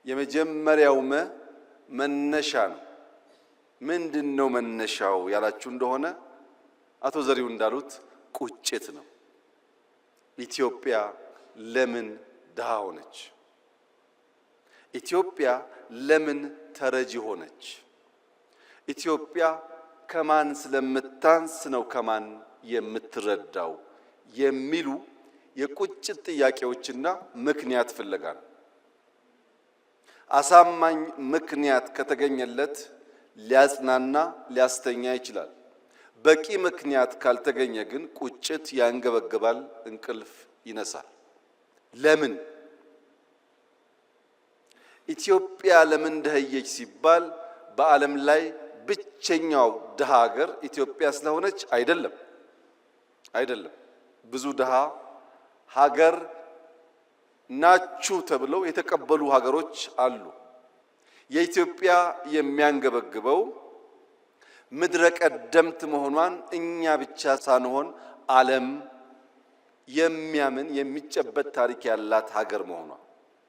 የመጀመሪያው መነሻ ነው። ምንድነው መነሻው ያላችሁ እንደሆነ አቶ ዘሪው እንዳሉት ቁጭት ነው። ኢትዮጵያ ለምን ድሃ ሆነች? ኢትዮጵያ ለምን ተረጂ ሆነች? ኢትዮጵያ ከማን ስለምታንስ ነው ከማን የምትረዳው የሚሉ የቁጭት ጥያቄዎችና ምክንያት ፍለጋ ነው። አሳማኝ ምክንያት ከተገኘለት ሊያጽናና ሊያስተኛ ይችላል። በቂ ምክንያት ካልተገኘ ግን ቁጭት ያንገበግባል፣ እንቅልፍ ይነሳል። ለምን ኢትዮጵያ ለምን ደህየች ሲባል በዓለም ላይ ብቸኛው ድሃ ሀገር ኢትዮጵያ ስለሆነች አይደለም። ብዙ ድሃ ሀገር ናችሁ ተብለው የተቀበሉ ሀገሮች አሉ። የኢትዮጵያ የሚያንገበግበው ምድረ ቀደምት መሆኗን እኛ ብቻ ሳንሆን ዓለም የሚያምን የሚጨበጥ ታሪክ ያላት ሀገር መሆኗ